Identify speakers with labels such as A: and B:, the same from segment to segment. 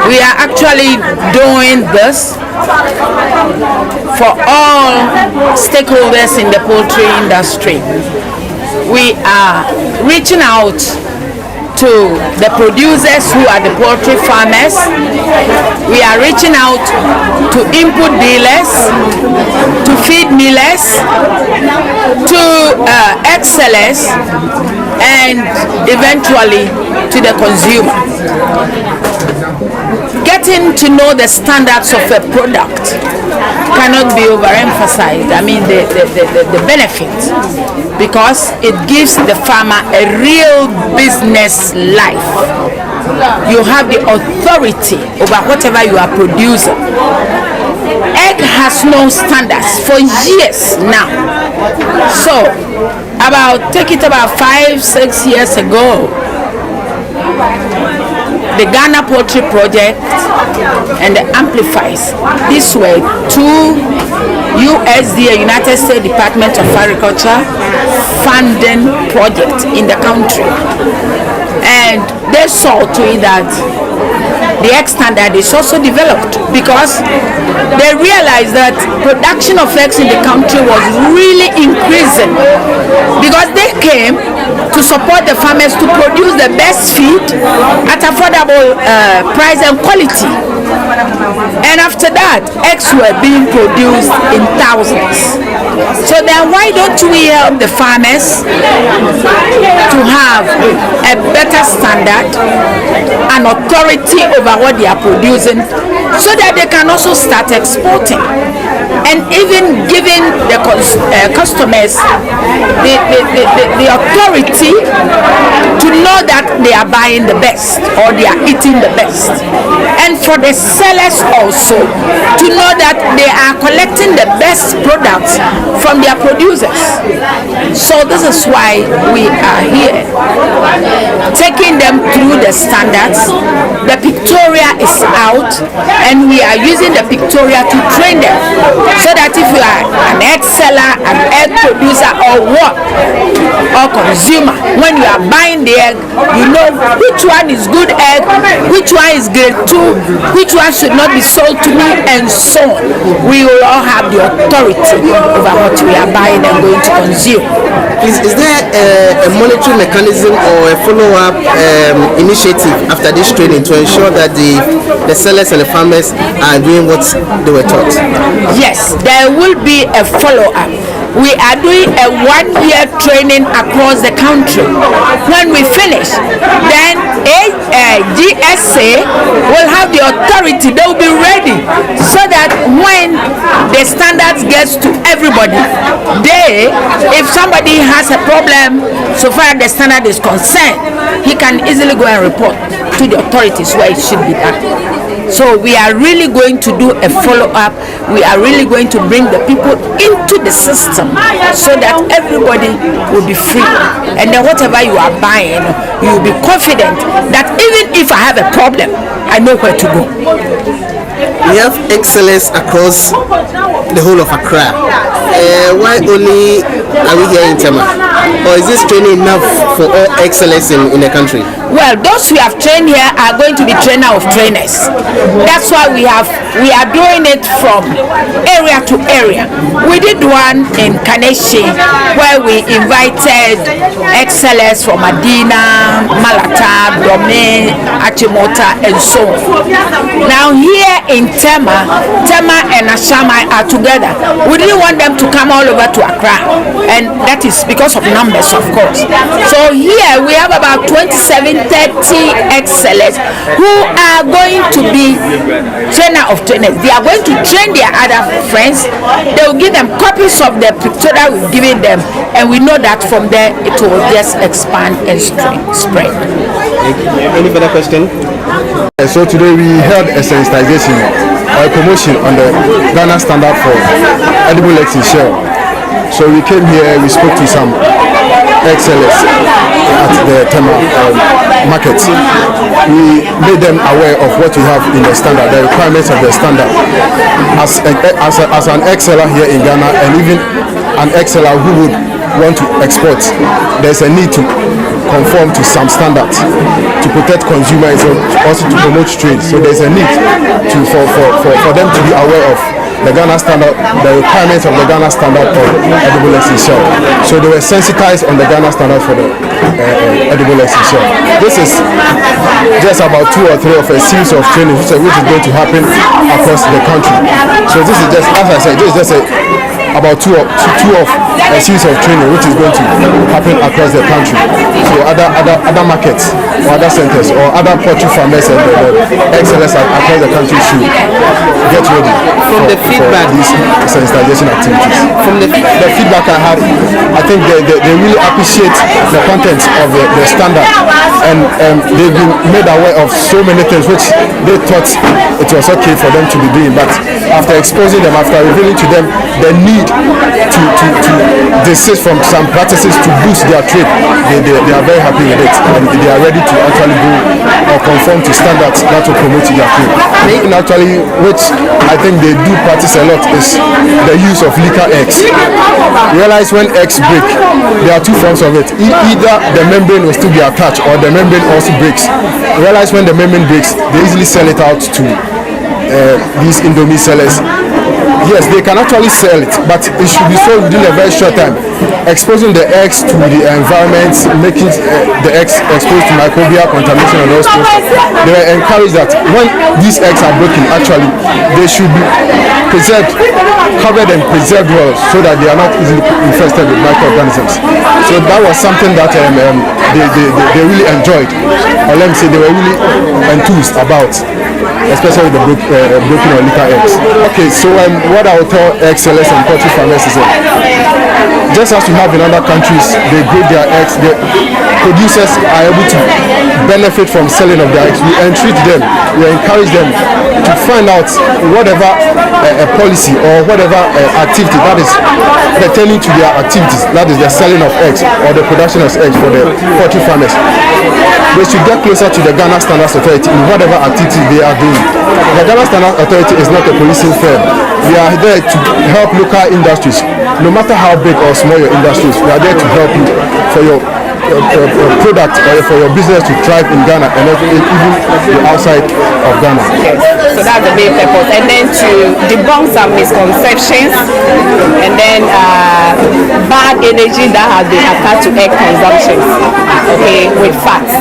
A: We are actually doing this for all stakeholders in the poultry industry. We are reaching out to the producers who are the poultry farmers. We are reaching out to input dealers, to feed millers, to egg sellers, and eventually to the consumer. Getting to know the standards of a product cannot be overemphasized. I mean the benefit, because it gives the farmer a real business life. You have the authority over whatever you are producing. Egg has no standards for years now. So take it about 5-6 years ago, the Ghana Poultry Project and the Amplifies. These were two USDA, United States Department of Agriculture, funding projects in the country. And they saw to it that the egg standard is also developed, because they realized that production of eggs in the country was really increasing, because they came to support the farmers to produce the best feed at affordable price and quality. And after that, eggs were being produced in thousands. So then why don't we help the farmers to have a better standard and authority over what they are producing, so that they can also start exporting, and even giving the customers the authority to know that they are buying the best or they are eating the best, and for the sellers also to know that they are collecting the best products from their producers. So this is why we are here, taking them through the standards. The pictorial is out, and we are using the pictorial to train them, so that if you are an egg seller, an egg producer, or what, or consumer, when you are buying the egg, you know which one is good egg, which one is grade 2, which one should not be sold to me, and so on. We will all have the authority over what we are buying and going to consume.
B: Is there a monitoring mechanism or a follow-up initiative after this training to ensure that the sellers and the farmers are doing what they were taught?
A: Yes, there will be a follow-up. We are doing a 1-year training across the country. When we finish, then GSA will have the authority. They will be ready, so that when the standards gets to everybody, if somebody has a problem, so far the standard is concerned, he can easily go and report to the authorities where it should be done. So we are really going to do a follow-up. We are really going to bring the people into the system, so that everybody will be free. And then whatever you are buying, you will be confident that even if I have a problem, I know where to go.
B: We have excellence across the whole of Accra. Why only are we here in Tema? Or is this training enough for all excellence in the country?
A: Well, those we have trained here are going to be trainer of trainers. That's why we are doing it from area to area. We did one in Kaneshi, where we invited excellence from Adina, Malata, Brome, Achimota, and so on. Now here in Tema and Ashamai are together. We didn't want them to come all over to Accra, and that is because of numbers, of course. So here we have about 27-30 excellents who are going to be trainer of trainers. They are going to train their other friends. They will give them copies of the pictorial we've given them, and we know that from there it will just expand and spread.
B: Any further question?
C: So today we held a sensitization or a promotion on the Ghana standard for edible eggs in shell. So we came here, we spoke to some excellence at the Tema market. We made them aware of what we have in the standard, the requirements of the standard. As an exceller here in Ghana, and even an exceller who would want to export, there's a need to conform to some standards. to protect consumers and also to promote trade. So there's a need for them to be aware of the Ghana standard, the requirements of the Ghana standard for edible essential. So they were sensitized on the Ghana standard for the edible essential. This is just about 2 or 3 of a series of training which is going to happen across the country. So this is just, as I said, this is just about two of a series of training which is going to happen across the country. So other markets or other centers or other poultry farmers and the excellence across the country should get ready
B: from the feedback,
C: these sensitization activities.
B: From the
C: feedback I had, I think they really appreciate the contents of the standard, and they've been made aware of so many things which they thought it was okay for them to be doing, but after exposing them, after revealing to them the need to desist from some practices to boost their trade, they are very happy with it, and they are ready to actually go or conform to standards that will promote their trade. And actually, which I think they do practice a lot, is the use of liquor eggs. Realize when eggs break, there are 2 forms of it. Either the membrane will still be attached or the membrane also breaks. Realize when the membrane breaks, they easily sell it out to these Indomie sellers. Yes, they can actually sell it, but it should be sold within a very short time. Exposing the eggs to the environment, making the eggs exposed to microbial contamination and all sorts. They were encouraged that when these eggs are broken, actually, they should be preserved, covered and preserved well, so that they are not easily infested with microorganisms. So that was something that they really enjoyed, or let me say they were really enthused about, especially the broken or liquor eggs. Okay, so what I will tell excellence and poultry farmers is that just as we have in other countries, they grade their eggs, the producers are able to benefit from selling of their eggs. We entreat them, we encourage them to find out whatever policy or whatever activity that is pertaining to their activities, that is the selling of eggs or the production of eggs for the poultry farmers. They should get closer to the Ghana Standards Authority in whatever activity they are doing. The Ghana Standards Authority is not a policing firm. We are there to help local industries. No matter how big or small your industry is, we are there to help you for your product or for your business to thrive in Ghana and even outside of Ghana.
D: Yes. So that's the main purpose. And then to debunk some misconceptions and then bad energy that has been attached to egg consumption, okay, with facts,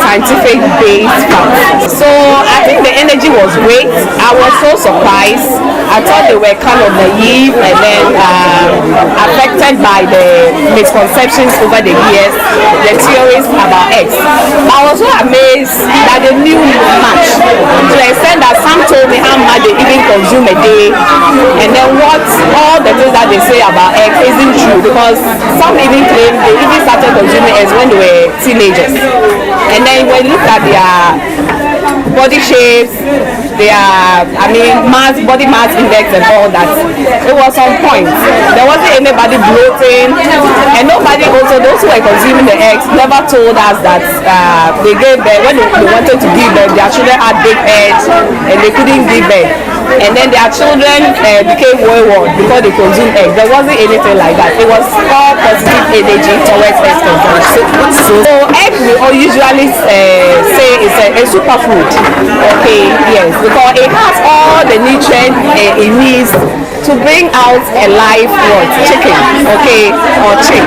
D: scientific based facts. So I think the energy was great. I was so surprised. I thought they were kind of naive and then affected by the misconceptions over the years, the theories about eggs. I was so amazed that they knew much, to the extent that some told me how much they even consume a day, and then what all the things that they say about eggs isn't true, because some even claim they even started consuming eggs when they were teenagers. And then when you look at their body shapes, their body mass index and all that, it was on point. There wasn't anybody bloating, and nobody also, those who were consuming the eggs never told us that they gave birth, when they wanted to give birth, their children had big heads and they couldn't give birth, and then their children became wayward because they consumed eggs. There wasn't anything like that. It was all positive energy towards egg consumption. So egg we all usually say is a superfood. Okay, yes, because it has all the nutrients it needs to bring out a live chicken, okay, or chick.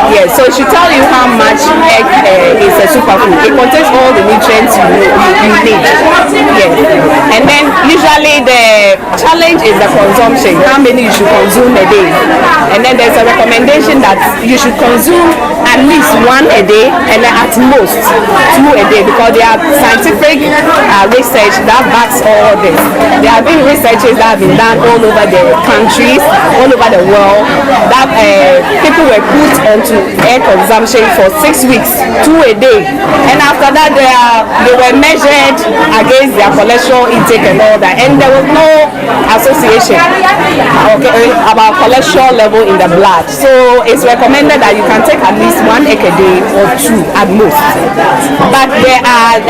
D: Yes, so it should tell you how much egg is a superfood. It contains all the nutrients you need. Yes, and then usually the challenge is the consumption, how many you should consume a day. And then there's a recommendation that you should consume at least 1 a day and then at most 2 a day, because there are scientific research that backs all this. There have been researches that have been done all over the countries, all over the world, that people were put onto air consumption for 6 weeks, 2 a day, and after that they were measured against their cholesterol intake and all that, and there was no association, okay, about cholesterol level in the blood. So it's recommended that you can take at least 1 egg a day or 2 at most. But there are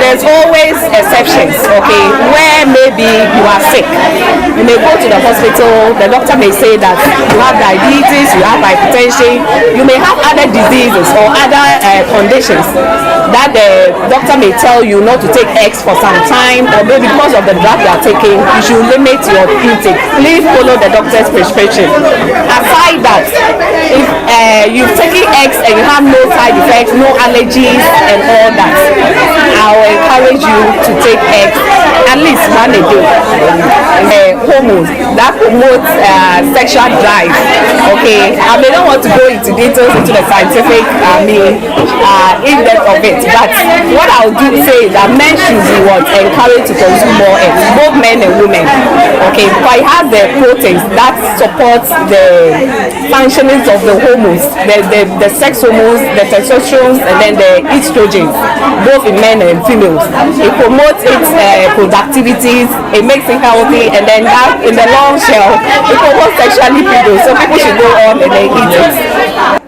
D: there's always exceptions, okay, where maybe you are sick. You may go to the hospital, the doctor may say that you have diabetes, you have hypertension, you may have other diseases or other conditions that the doctor may tell you not to take eggs for some time, or maybe because of the drug you are taking, you should limit your intake. Please follow the doctor's prescription. Aside that, if you've taken eggs and you have no side effects, no allergies and all that, I will encourage you to take eggs at least one a day. Hormones that promotes sexual drive. Okay, I may not want to go into details into the scientific in-depth of it, but what I'll do say is that men should be encouraged to consume more eggs, both men and women. Okay, because it has the proteins that supports the functionings of the hormones, the sex hormones, the testosterone, and then the estrogens, both in men and females. It promotes its productivities, it makes it healthy, and then that in the long shell, it promotes sexual libido. So people should go on and then eat it.